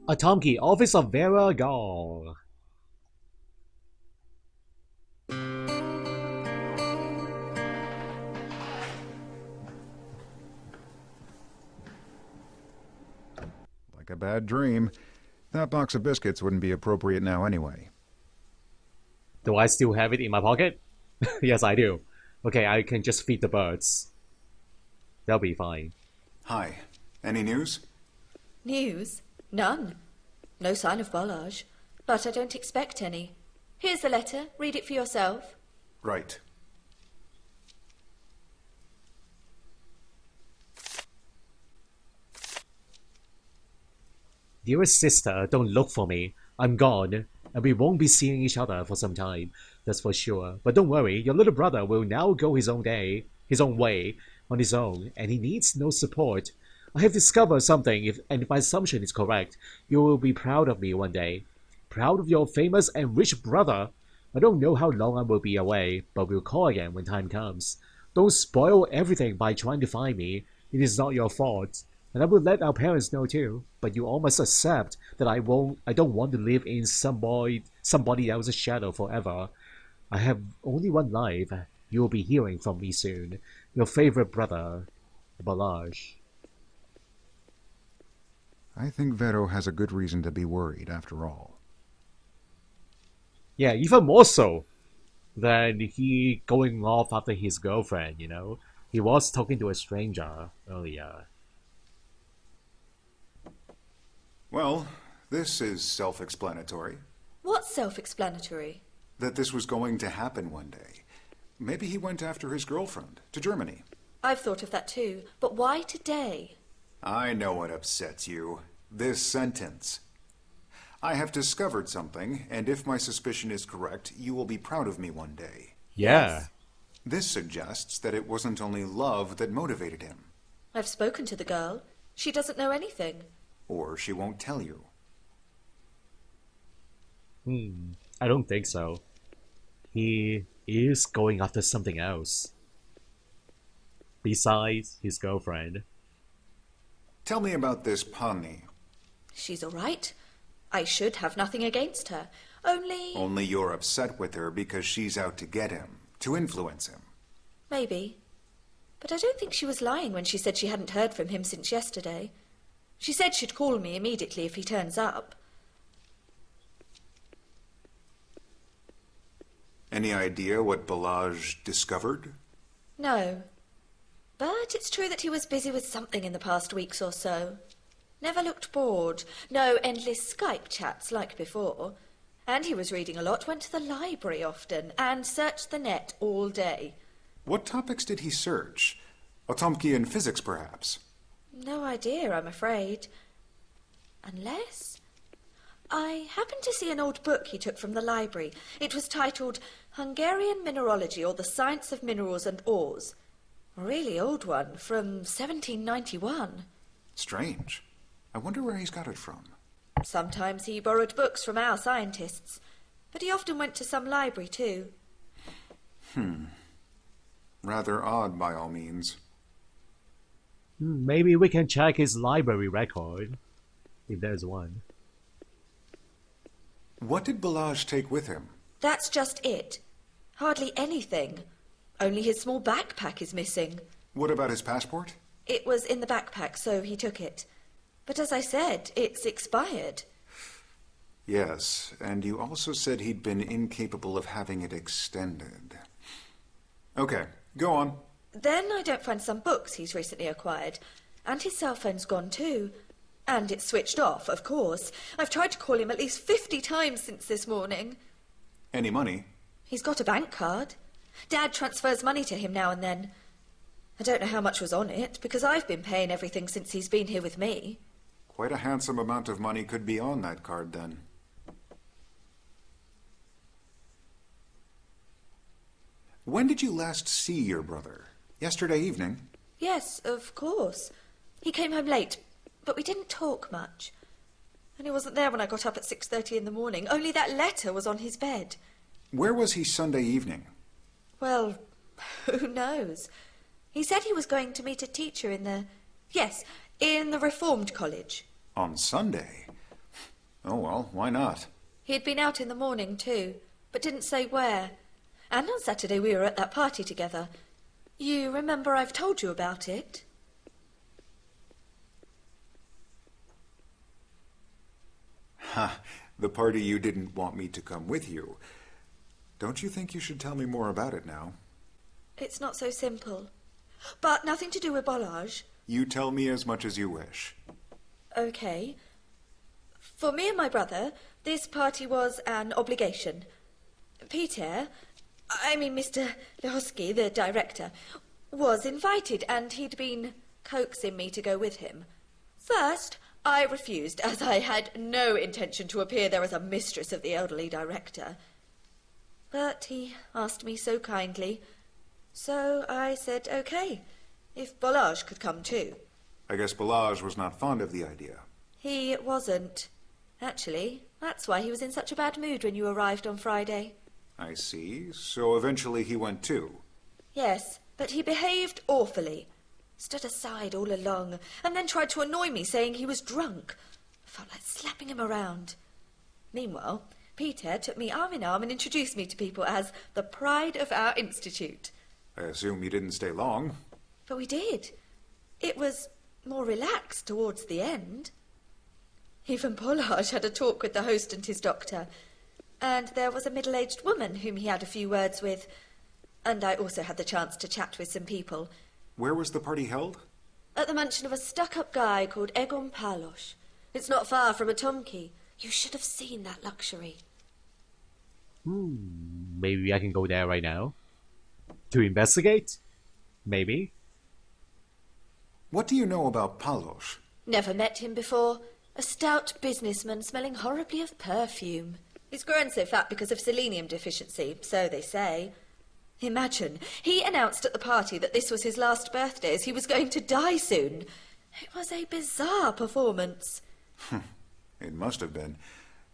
Atomki, Office of Vera Gall. Like a bad dream. That box of biscuits wouldn't be appropriate now anyway. Do I still have it in my pocket? Yes, I do. Okay, I can just feed the birds. They'll be fine. Hi. Any news? News? None. No sign of Balaj. But I don't expect any. Here's the letter. Read it for yourself. Right. Dearest sister, don't look for me. I'm gone, and we won't be seeing each other for some time. That's for sure. But don't worry, your little brother will now go his own way, on his own, and he needs no support. I have discovered something, and if my assumption is correct, you will be proud of me one day. Proud of your famous and rich brother. I don't know how long I will be away, but we'll call again when time comes. Don't spoil everything by trying to find me. It is not your fault. And I will let our parents know too, but you all must accept that I don't want to live in somebody else's shadow forever. I have only one life. You will be hearing from me soon. Your favorite brother, Balaj. I think Vero has a good reason to be worried after all. Yeah, even more so than he going off after his girlfriend, you know? He was talking to a stranger earlier. Well, this is self-explanatory. What's self-explanatory? That this was going to happen one day. Maybe he went after his girlfriend, to Germany. I've thought of that too. But why today? I know what upsets you. This sentence. I have discovered something, and if my suspicion is correct, you will be proud of me one day. Yeah. Yes. This suggests that it wasn't only love that motivated him. I've spoken to the girl. She doesn't know anything. Or she won't tell you. I don't think so. He is going after something else. Besides his girlfriend. Tell me about this Pani. She's all right. I should have nothing against her. Only... Only you're upset with her because she's out to get him, to influence him. Maybe. But I don't think she was lying when she said she hadn't heard from him since yesterday. She said she'd call me immediately if he turns up. Any idea what Balaj discovered? No. But it's true that he was busy with something in the past weeks or so. Never looked bored. No endless Skype chats like before. And he was reading a lot, went to the library often, and searched the net all day. What topics did he search? Atomki and physics, perhaps? No idea, I'm afraid. Unless... I happened to see an old book he took from the library. It was titled Hungarian Mineralogy, or the Science of Minerals and Ores. A really old one, from 1791. Strange. I wonder where he's got it from. Sometimes he borrowed books from our scientists, but he often went to some library too. Rather odd, by all means. Maybe we can check his library record, if there's one. What did Balaj take with him? That's just it. Hardly anything. Only his small backpack is missing. What about his passport? It was in the backpack, so he took it. But as I said, it's expired. Yes, and you also said he'd been incapable of having it extended. Okay, go on. Then I don't find some books he's recently acquired. And his cell phone's gone too. And it's switched off, of course. I've tried to call him at least 50 times since this morning. Any money? He's got a bank card. Dad transfers money to him now and then. I don't know how much was on it, because I've been paying everything since he's been here with me. Quite a handsome amount of money could be on that card, then. When did you last see your brother? Yesterday evening? Yes, of course. He came home late, but we didn't talk much. And he wasn't there when I got up at 6:30 in the morning. Only that letter was on his bed. Where was he Sunday evening? Well, who knows? He said he was going to meet a teacher in the... Yes, in the Reformed College. On Sunday? Oh well, why not? He'd been out in the morning too, but didn't say where. And on Saturday we were at that party together. You remember I've told you about it? Ha, the party you didn't want me to come with you. Don't you think you should tell me more about it now? It's not so simple. But nothing to do with Bolage. You tell me as much as you wish. Okay. For me and my brother, this party was an obligation. Peter, Mr. Lehosky, the director, was invited and he'd been coaxing me to go with him. First, I refused, as I had no intention to appear there as a mistress of the elderly director. But he asked me so kindly, so I said okay, if Bolage could come too. I guess Balazs was not fond of the idea. He wasn't. Actually, that's why he was in such a bad mood when you arrived on Friday. I see. So eventually he went too. Yes, but he behaved awfully. Stood aside all along, and then tried to annoy me, saying he was drunk. Felt like slapping him around. Meanwhile, Peter took me arm in arm and introduced me to people as the pride of our institute. I assume you didn't stay long. But we did. It was more relaxed towards the end. Even Bolage had a talk with the host and his doctor. And there was a middle-aged woman whom he had a few words with. And I also had the chance to chat with some people. Where was the party held? At the mansion of a stuck-up guy called Egon Palos. It's not far from Atomki. You should have seen that luxury. Maybe I can go there right now. To investigate? Maybe. What do you know about Palos? Never met him before. A stout businessman smelling horribly of perfume. He's grown so fat because of selenium deficiency, so they say. Imagine, he announced at the party that this was his last birthday as he was going to die soon. It was a bizarre performance. It must have been.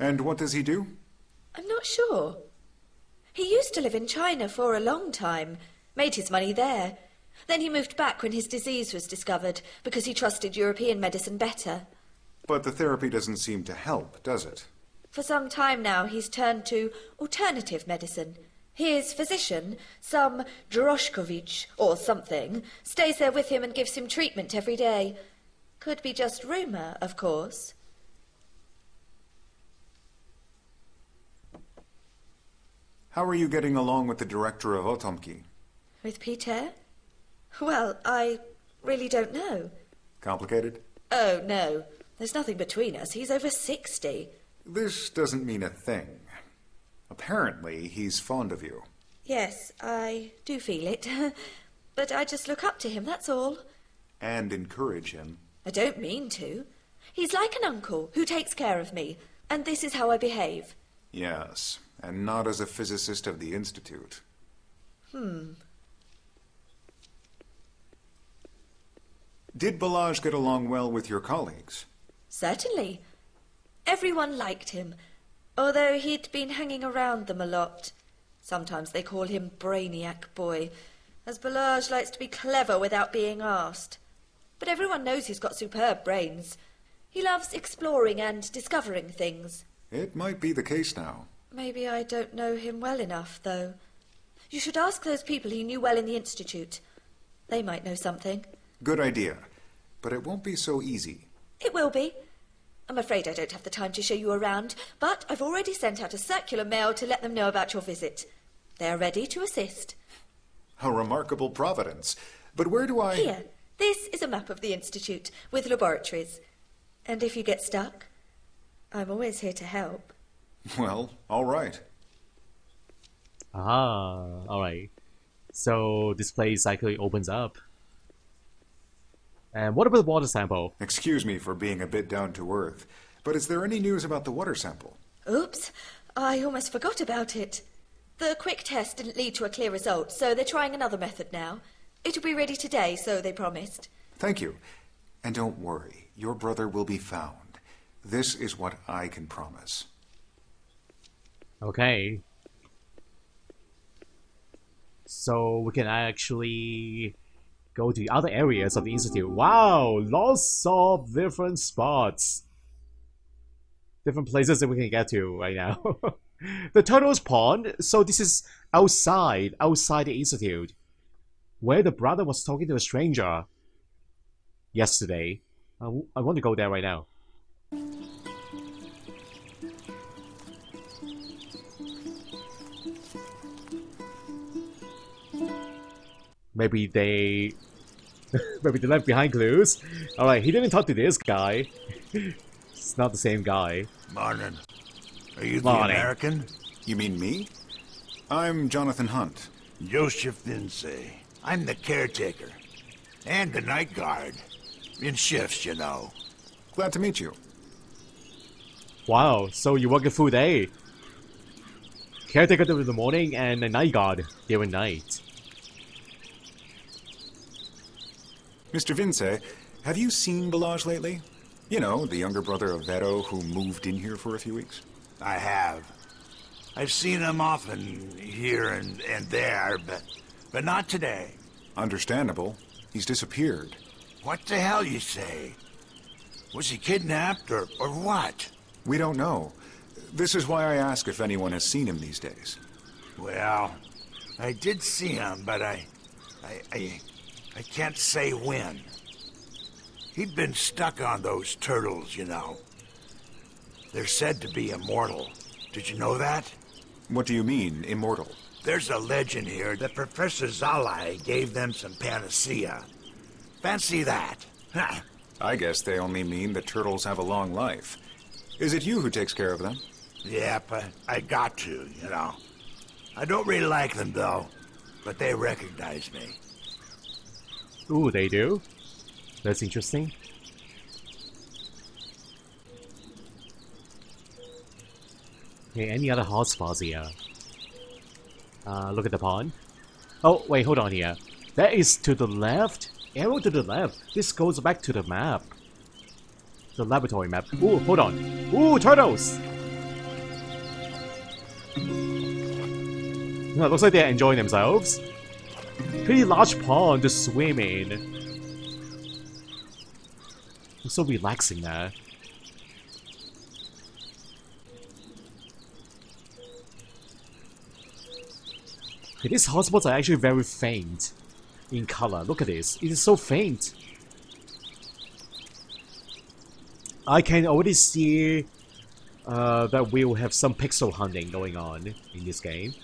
And what does he do? I'm not sure. He used to live in China for a long time, made his money there. Then he moved back when his disease was discovered, because he trusted European medicine better. But the therapy doesn't seem to help, does it? For some time now, he's turned to alternative medicine. His physician, some Droshkovich or something, stays there with him and gives him treatment every day. Could be just rumour, of course. How are you getting along with the director of Otomki? With Peter? Well, I really don't know. Complicated? Oh, no. There's nothing between us. He's over 60. This doesn't mean a thing. Apparently, he's fond of you. Yes, I do feel it. But I just look up to him, that's all. And encourage him. I don't mean to. He's like an uncle who takes care of me, and this is how I behave. Yes, and not as a physicist of the Institute. Did Balazs get along well with your colleagues? Certainly. Everyone liked him, although he'd been hanging around them a lot. Sometimes they call him Brainiac Boy, as Balazs likes to be clever without being asked. But everyone knows he's got superb brains. He loves exploring and discovering things. It might be the case now. Maybe I don't know him well enough, though. You should ask those people he knew well in the Institute. They might know something. Good idea. But it won't be so easy. It will be. I'm afraid I don't have the time to show you around, but I've already sent out a circular mail to let them know about your visit. They are ready to assist. A remarkable providence. But where do I... Here, this is a map of the Institute with laboratories. And if you get stuck, I'm always here to help. Well, all right. Alright. So this place actually opens up. And what about the water sample? Excuse me for being a bit down to earth, but is there any news about the water sample? Oops, I almost forgot about it. The quick test didn't lead to a clear result, so they're trying another method now. It'll be ready today, so they promised. Thank you. And don't worry, your brother will be found. This is what I can promise. Okay. So we can actually go to other areas of the Institute. Wow! Lots of different spots. different places that we can get to right now. The Turtles Pond. So this is outside the institute, where the brother was talking to a stranger yesterday. I want to go there right now. Maybe they maybe they left behind clues. Alright, he didn't talk to this guy. It's not the same guy. Morning. Are you the Morning. American? You mean me? I'm Jonathan Hunt. Joseph Vince. I'm the caretaker. And the night guard. In shifts, you know. Glad to meet you. Wow, so you work a full day. Caretaker during the morning and a night guard during night. Mr. Vince, have you seen Balaj lately? You know, the younger brother of Vero who moved in here for a few weeks? I have. I've seen him often here and there, but not today. Understandable. He's disappeared. What the hell you say? Was he kidnapped or what? We don't know. This is why I ask if anyone has seen him these days. Well, I did see him, but I can't say when. He'd been stuck on those turtles, you know. They're said to be immortal. Did you know that? What do you mean, immortal? There's a legend here that Professor Zalai gave them some panacea. Fancy that. Ha! I guess they only mean that turtles have a long life. Is it you who takes care of them? Yep, I got to, you know. I don't really like them, though, but they recognize me. Ooh, they do? That's interesting. Okay, any other hotspots here? Look at the pond. Oh, wait, hold on here. That is to the left? Arrow to the left. This goes back to the map. The laboratory map. Ooh, hold on. Ooh, turtles! No, it looks like they're enjoying themselves. Pretty large pond to swim in. It's so relaxing there. Okay, these hotspots are actually very faint in color. Look at this. It is so faint. I can already see that we will have some pixel hunting going on in this game.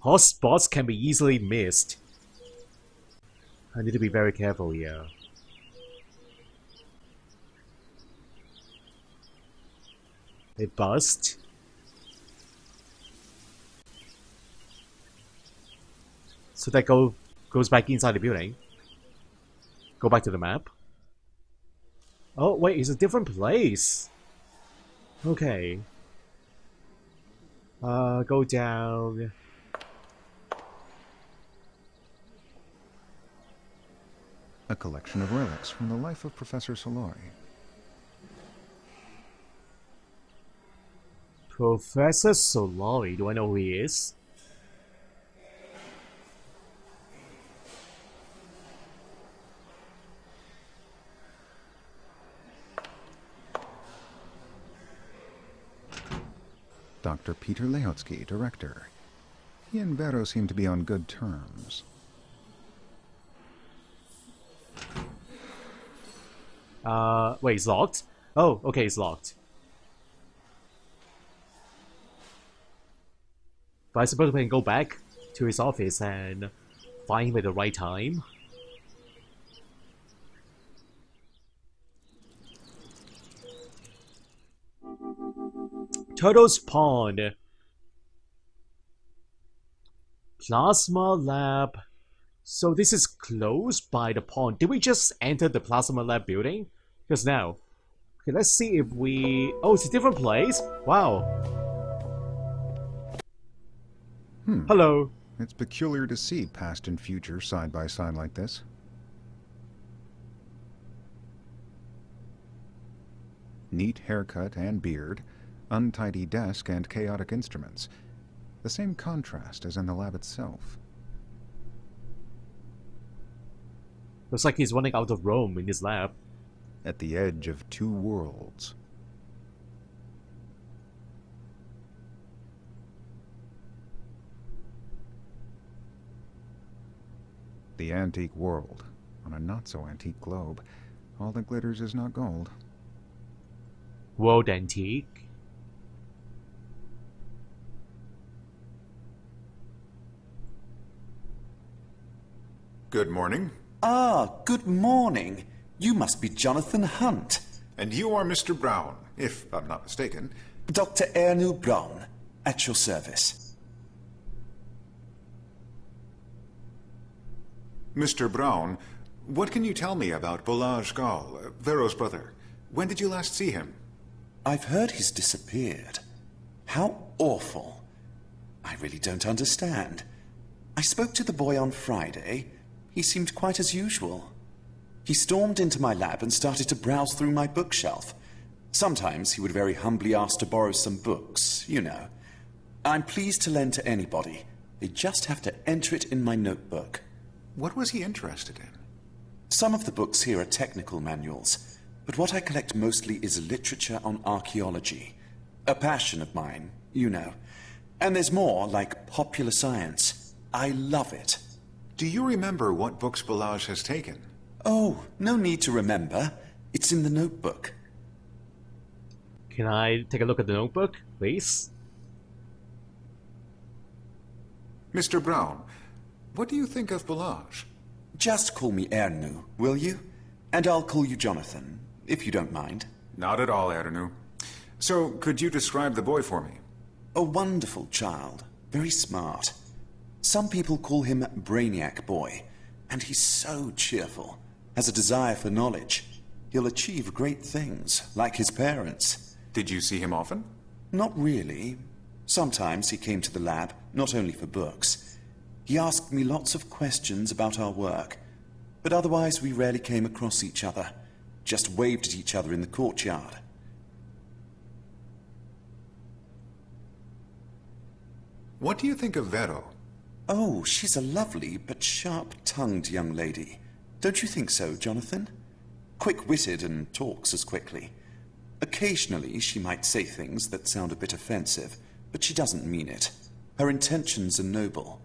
Hotspots can be easily missed. I need to be very careful here. A bust. So that goes back inside the building. Go back to the map. Oh wait, it's a different place. Okay. Go down. A collection of relics from the life of Professor Solari. Professor Solari, do I know who he is? Dr. Peter Lehotsky, director. He and Vero seem to be on good terms. Wait, it's locked? Oh, okay, it's locked. But I suppose we can go back to his office and find him at the right time. Turtles Pond. Plasma Lab. So this is close by the pond. Did we just enter the Plasma Lab building? Just now. Okay, let's see if we... Oh, it's a different place? Wow. Hello. It's peculiar to see past and future side by side like this. Neat haircut and beard, untidy desk and chaotic instruments. The same contrast as in the lab itself. Looks like he's running out of room in his lab. at the edge of two worlds. The antique world, on a not-so-antique globe. All that glitters is not gold. World antique. Good morning. Ah, good morning. You must be Jonathan Hunt. And you are Mr. Brown, if I'm not mistaken. Dr. Ernu Brown, at your service. Mr. Brown, what can you tell me about Bolaj Gal, Vero's brother? When did you last see him? I've heard he's disappeared. How awful. I really don't understand. I spoke to the boy on Friday. He seemed quite as usual. He stormed into my lab and started to browse through my bookshelf. Sometimes he would very humbly ask to borrow some books, you know. I'm pleased to lend to anybody. They just have to enter it in my notebook. What was he interested in? Some of the books here are technical manuals, but what I collect mostly is literature on archaeology. A passion of mine, you know. And there's more, like popular science. I love it. Do you remember what books Bolaj has taken? Oh, no need to remember. It's in the notebook. Can I take a look at the notebook, please? Mr. Brown, what do you think of Bolaj? Just call me Ernu, will you? And I'll call you Jonathan, if you don't mind. Not at all, Ernu. So, could you describe the boy for me? A wonderful child. Very smart. Some people call him Brainiac Boy. And he's so cheerful. Has a desire for knowledge. He'll achieve great things, like his parents. Did you see him often? Not really. Sometimes he came to the lab, not only for books. He asked me lots of questions about our work. But otherwise we rarely came across each other. Just waved at each other in the courtyard. What do you think of Vero? Oh, she's a lovely but sharp-tongued young lady. Don't you think so, Jonathan? Quick-witted and talks as quickly. Occasionally she might say things that sound a bit offensive, but she doesn't mean it. Her intentions are noble.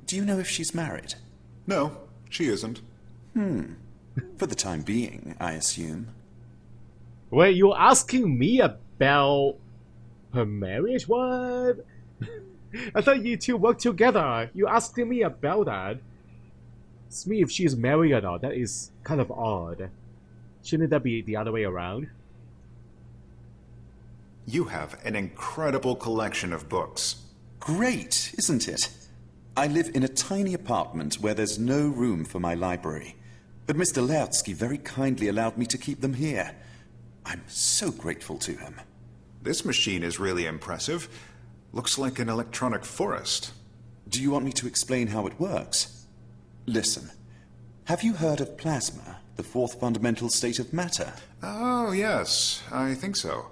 Do you know if she's married? No, she isn't. For the time being, I assume. Wait, you're asking me about her marriage? What? I thought you two worked together. You asking me about that? It's me if she's married or not. That is kind of odd. Shouldn't that be the other way around? You have an incredible collection of books. Great, isn't it? I live in a tiny apartment where there's no room for my library. But Mr. Laotsky very kindly allowed me to keep them here. I'm so grateful to him. This machine is really impressive. Looks like an electronic forest. Do you want me to explain how it works? Listen. Have you heard of plasma, the fourth fundamental state of matter? Oh, yes, I think so.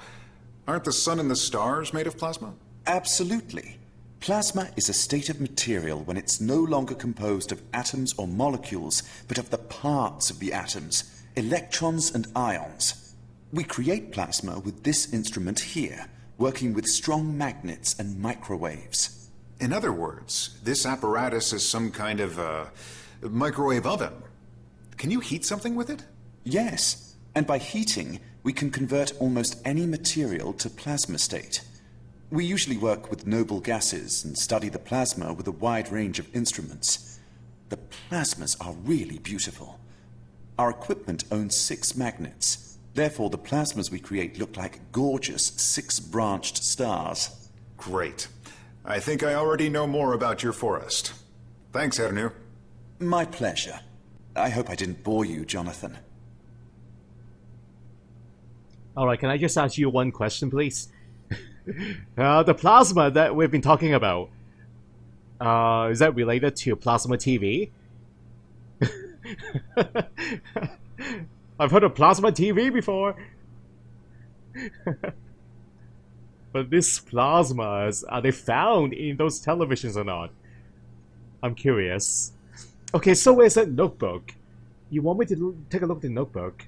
Aren't the sun and the stars made of plasma? Absolutely. Plasma is a state of material when it's no longer composed of atoms or molecules, but of the parts of the atoms, electrons and ions. We create plasma with this instrument here, working with strong magnets and microwaves. In other words, this apparatus is some kind of microwave oven. Can you heat something with it? Yes, and by heating, we can convert almost any material to plasma state. We usually work with noble gases and study the plasma with a wide range of instruments. The plasmas are really beautiful. Our equipment owns 6 magnets. Therefore, the plasmas we create look like gorgeous 6-branched stars. Great. I think I already know more about your forest. Thanks, Ernu. My pleasure. I hope I didn't bore you, Jonathan. Alright, can I just ask you one question, please? The plasma that we've been talking about, is that related to plasma TV? I've heard of plasma TV before. But these plasmas, are they found in those televisions or not? I'm curious. Okay, so where's that notebook? You want me to take a look at the notebook?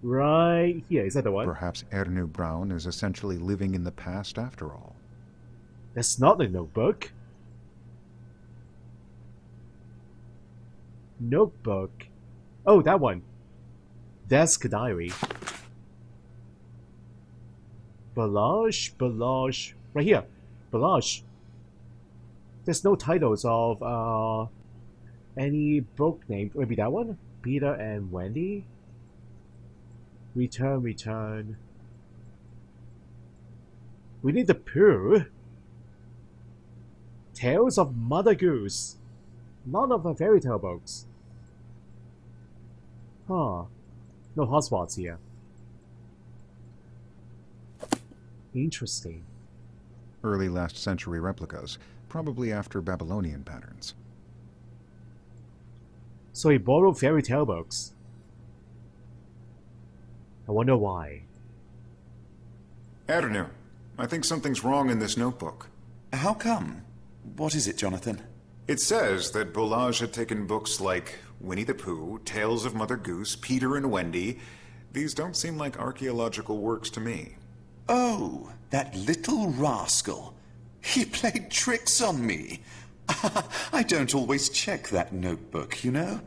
Right here, is that the one? Perhaps Ernu Brown is essentially living in the past after all. That's not the notebook. Notebook. Oh, that one. Desk diary. Balaj. Right here. Balaj. There's no titles of any book name. Maybe that one? Peter and Wendy? Return. Winnie the Pooh? Tales of Mother Goose. None of the fairy tale books. Huh. No hotspots here. Interesting. Early last century replicas, probably after Babylonian patterns. So he borrowed fairy tale books. I wonder why. Adenu, I think something's wrong in this notebook. How come? What is it, Jonathan? It says that Bolage had taken books like Winnie the Pooh, Tales of Mother Goose, Peter and Wendy. These don't seem like archaeological works to me. Oh, that little rascal. He played tricks on me. I don't always check that notebook, you know.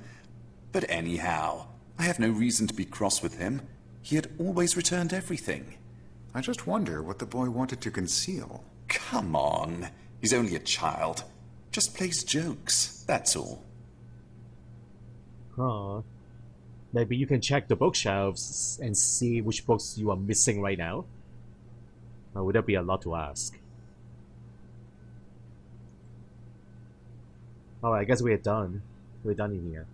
But anyhow, I have no reason to be cross with him. He had always returned everything. I just wonder what the boy wanted to conceal. Come on. He's only a child. Just plays jokes, that's all. Huh. Maybe you can check the bookshelves and see which books you are missing right now. Or would that be a lot to ask? Alright, I guess we're done. We're done in here.